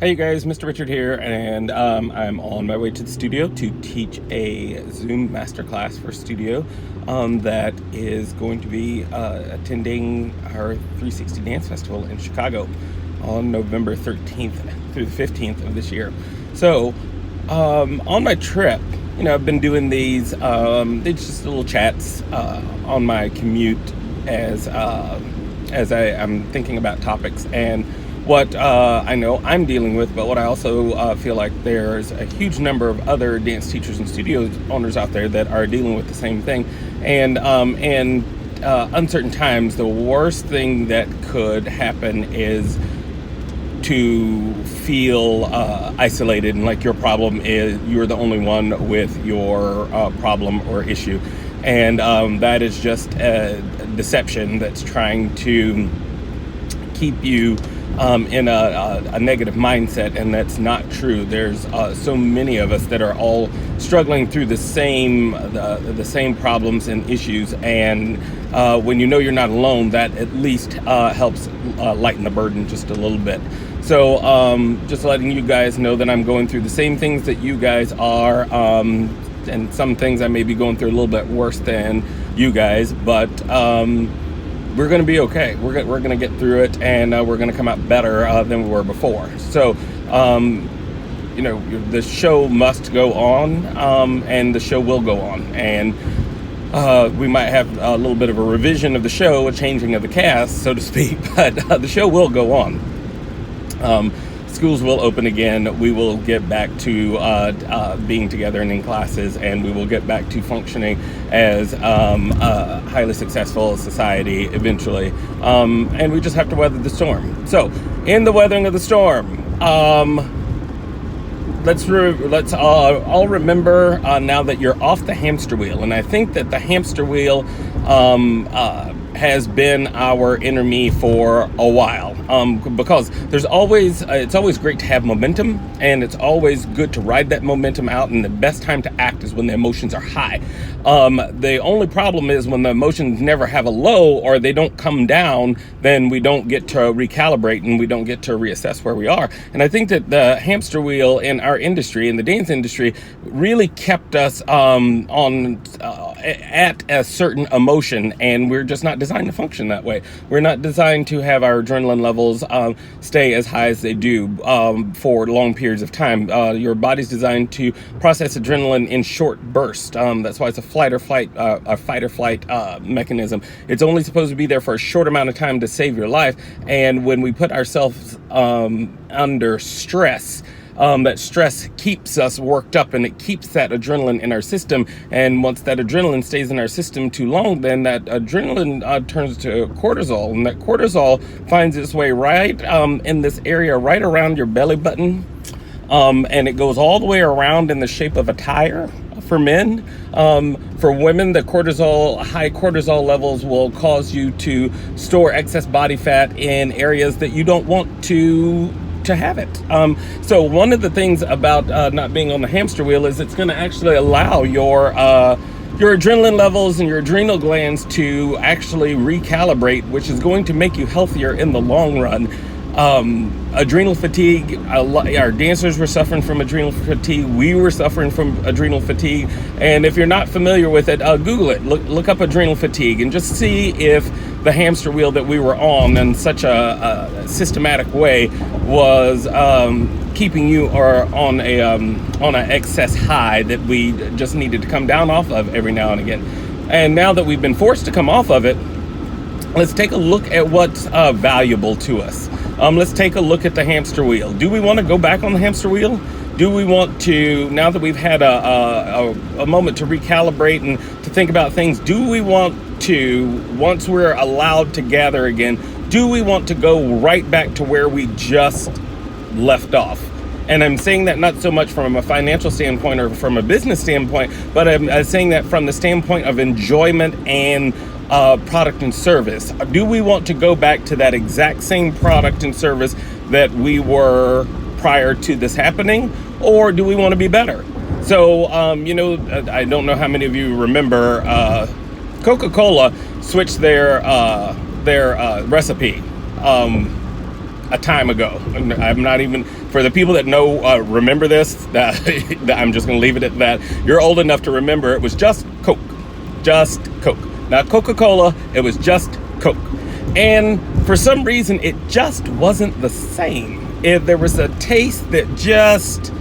Hey you guys, Mr. Richard here, and I'm on my way to the studio to teach a Zoom masterclass for studio that is going to be attending our 360 Dance Festival in Chicago on November 13th through the 15th of this year. So, on my trip, I've been doing these just little chats on my commute as I'm thinking about topics and what I know I'm dealing with, but what I also feel like there's a huge number of other dance teachers and studio owners out there that are dealing with the same thing. And uncertain times, the worst thing that could happen is to feel isolated and like your problem is you're the only one with your problem or issue. And that is just a deception that's trying to keep you in a negative mindset, and that's not true. There's so many of us that are all struggling through the same problems and issues, and when you know you're not alone, that at least helps lighten the burden just a little bit. So just letting you guys know that I'm going through the same things that you guys are, and some things I may be going through a little bit worse than you guys, but we're going to be okay. We're going to get through it, and we're going to come out better than we were before. So, the show must go on, and the show will go on. And we might have a little bit of a revision of the show, a changing of the cast, so to speak, but the show will go on. Schools will open again. We will get back to being together and in classes, and we will get back to functioning as a highly successful society eventually. And we just have to weather the storm. So, in the weathering of the storm, let's all remember now that you're off the hamster wheel, and I think that the hamster wheel has been our enemy for a while, because there's always it's always great to have momentum, and it's always good to ride that momentum out, and the best time to act is when the emotions are high. The only problem is when the emotions never have a low or they don't come down, then we don't get to recalibrate and we don't get to reassess where we are. And I think that the hamster wheel in our industry, in the dance industry, really kept us at a certain emotion, and we're just not designed to function that way. We're not designed to have our adrenaline levels stay as high as they do for long periods of time. Your body's designed to process adrenaline in short bursts. That's why it's a fight or flight mechanism. It's only supposed to be there for a short amount of time to save your life. And when we put ourselves under stress, that stress keeps us worked up, and it keeps that adrenaline in our system. And once that adrenaline stays in our system too long, then that adrenaline turns to cortisol, and that cortisol finds its way right in this area right around your belly button, and it goes all the way around in the shape of a tire for men. For women, the high cortisol levels will cause you to store excess body fat in areas that you don't want to have it. So one of the things about not being on the hamster wheel is it's going to actually allow your adrenaline levels and your adrenal glands to actually recalibrate, which is going to make you healthier in the long run. Adrenal fatigue, our dancers were suffering from adrenal fatigue. We were suffering from adrenal fatigue. And if you're not familiar with it, Google it. Look up adrenal fatigue and just see if the hamster wheel that we were on in such a systematic way was keeping you on an excess high that we just needed to come down off of every now and again. And now that we've been forced to come off of it, let's take a look at what's valuable to us. Let's take a look at the hamster wheel. Do we want to go back on the hamster wheel? Do we want to, now that we've had a moment to recalibrate and to think about things, do we want to, once we're allowed to gather again, do we want to go right back to where we just left off? And I'm saying that not so much from a financial standpoint or from a business standpoint, but I'm saying that from the standpoint of enjoyment and product and service. Do we want to go back to that exact same product and service that we were prior to this happening, or do we want to be better? So, I don't know how many of you remember Coca-Cola switched their recipe a time ago. I'm not even, for the people that know, remember this, that I'm just going to leave it at that. You're old enough to remember it was just Coke. Just Coke. Not Coca-Cola, it was just Coke. And for some reason, it just wasn't the same. There was a taste that just,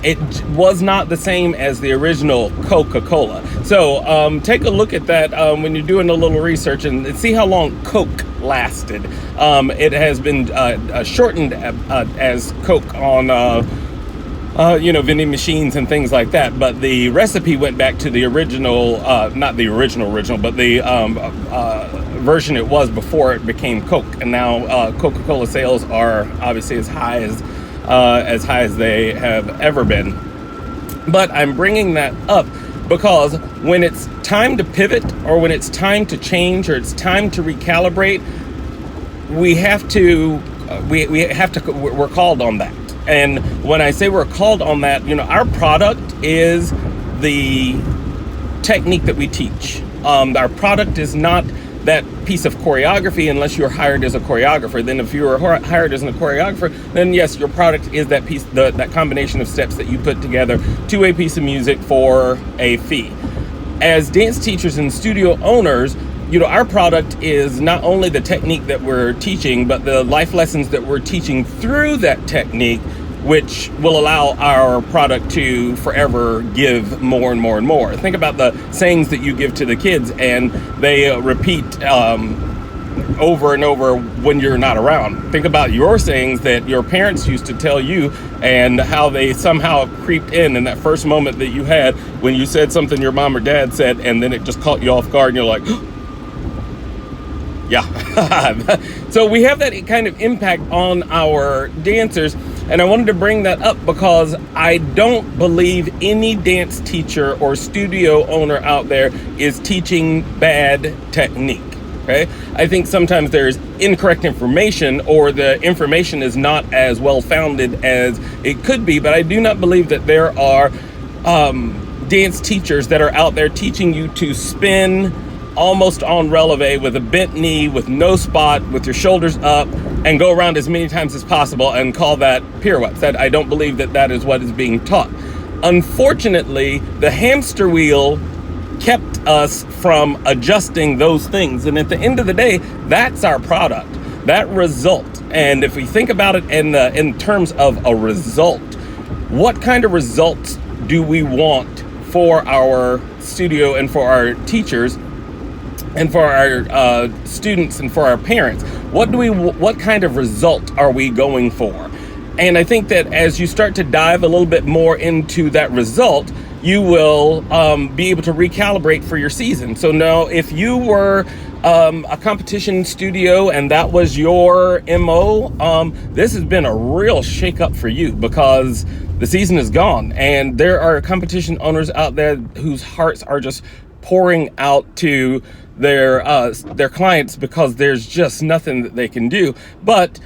it was not the same as the original Coca-Cola. So take a look at that when you're doing a little research and see how long Coke lasted. It has been shortened as Coke on vending machines and things like that, but the recipe went back to the original, not the original, but the version it was before it became Coke. And now Coca-Cola sales are obviously as high as they have ever been. But I'm bringing that up because when it's time to pivot, or when it's time to change, or it's time to recalibrate, we're called on that. And when I say we're called on that, our product is the technique that we teach. Our product is not that piece of choreography unless you're hired as a choreographer. Then if you are hired as a choreographer, then yes, your product is that piece, that combination of steps that you put together to a piece of music for a fee. As dance teachers and studio owners, our product is not only the technique that we're teaching, but the life lessons that we're teaching through that technique, which will allow our product to forever give more and more and more. Think about the sayings that you give to the kids, and they repeat over and over when you're not around. Think about your sayings that your parents used to tell you, and how they somehow creeped in that first moment that you had when you said something your mom or dad said, and then it just caught you off guard, and you're like, yeah. So we have that kind of impact on our dancers, and I wanted to bring that up because I don't believe any dance teacher or studio owner out there is teaching bad technique. Okay, I think sometimes there's incorrect information, or the information is not as well founded as it could be, but I do not believe that there are dance teachers that are out there teaching you to spin almost on releve with a bent knee, with no spot, with your shoulders up, and go around as many times as possible and call that pirouettes. That I don't believe that is what is being taught. Unfortunately, the hamster wheel kept us from adjusting those things. And at the end of the day, that's our product, that result. And if we think about it in terms of a result, what kind of results do we want for our studio and for our teachers and for our students and for our parents? What kind of result are we going for? And I think that as you start to dive a little bit more into that result, you will be able to recalibrate for your season. So now, if you were a competition studio and that was your MO, this has been a real shakeup for you, because the season is gone, and there are competition owners out there whose hearts are just pouring out to their clients because there's just nothing that they can do. But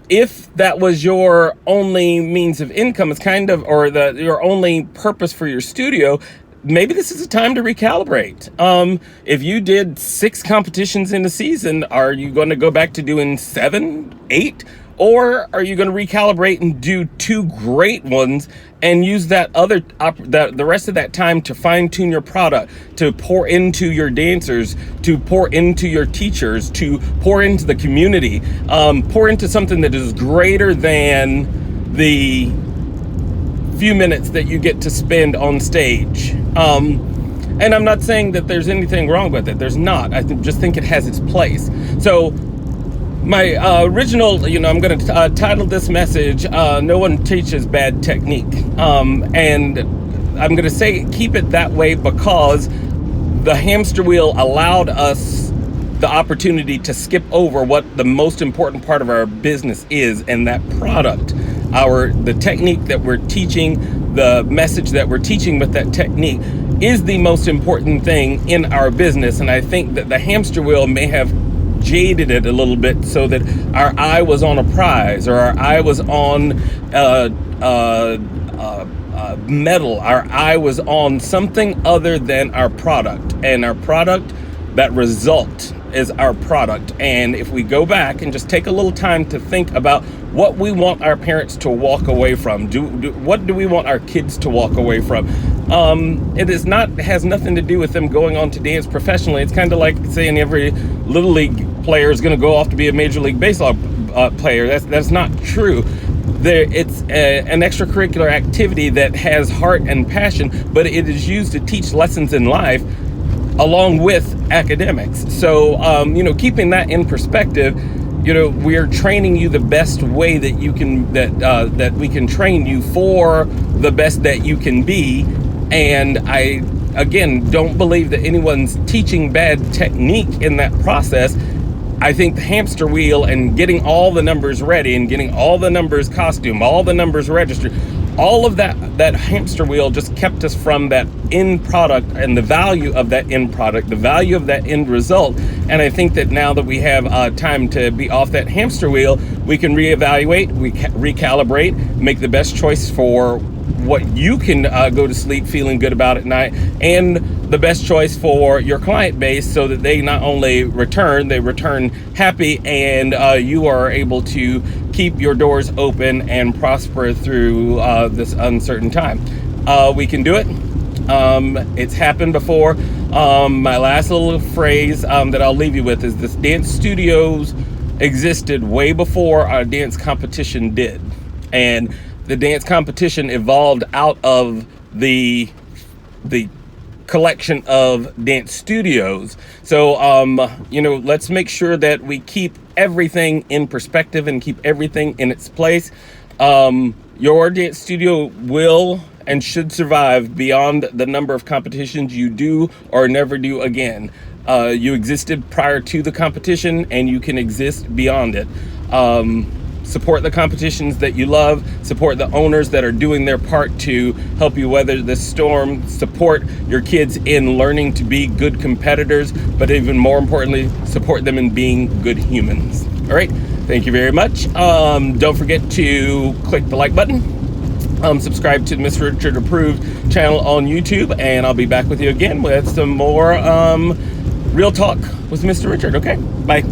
if that was your only means of income, it's kind of, or your only purpose for your studio, maybe this is a time to recalibrate. If you did 6 competitions in a season, are you going to go back to doing 7, 8? Or are you going to recalibrate and do 2 great ones and use that the rest of that time to fine tune your product, to pour into your dancers, to pour into your teachers, to pour into the community, pour into something that is greater than the few minutes that you get to spend on stage. And I'm not saying that there's anything wrong with it. There's not. I just think it has its place. So my original, I'm going to title this message, No One Teaches Bad Technique. And I'm going to say keep it that way because the hamster wheel allowed us the opportunity to skip over what the most important part of our business is, and that product, the technique that we're teaching, the message that we're teaching with that technique is the most important thing in our business. And I think that the hamster wheel may have jaded it a little bit so that our eye was on a prize, or our eye was on metal, our eye was on something other than our product. And our product, that result, is our product. And if we go back and just take a little time to think about what we want our parents to walk away from, what do we want our kids to walk away from? It has nothing to do with them going on to dance professionally. It's kind of like saying every little league player is going to go off to be a major league baseball player. That's not true. It's an extracurricular activity that has heart and passion, but it is used to teach lessons in life along with academics. So, keeping that in perspective, we are training you the best way that you can, that we can train you for the best that you can be. And I, again, don't believe that anyone's teaching bad technique in that process. I think the hamster wheel and getting all the numbers ready and getting all the numbers costume, all the numbers registered, all of that hamster wheel just kept us from that end product and the value of that end product, the value of that end result. And I think that now that we have time to be off that hamster wheel, we can reevaluate, recalibrate, make the best choice for what you can go to sleep feeling good about at night, and the best choice for your client base, so that they not only return happy, and you are able to keep your doors open and prosper through this uncertain time. We can do it. It's happened before. My last little phrase that I'll leave you with is this: dance studios existed way before our dance competition did. And the dance competition evolved out of the collection of dance studios. So, let's make sure that we keep everything in perspective and keep everything in its place. Your dance studio will and should survive beyond the number of competitions you do or never do again. You existed prior to the competition, and you can exist beyond it. Support the competitions that you love. Support the owners that are doing their part to help you weather this storm. Support your kids in learning to be good competitors, but even more importantly, support them in being good humans. All right, thank you very much. Don't forget to click the like button. Subscribe to the Mr. Richard Approved channel on YouTube, and I'll be back with you again with some more real talk with Mr. Richard. Okay, bye.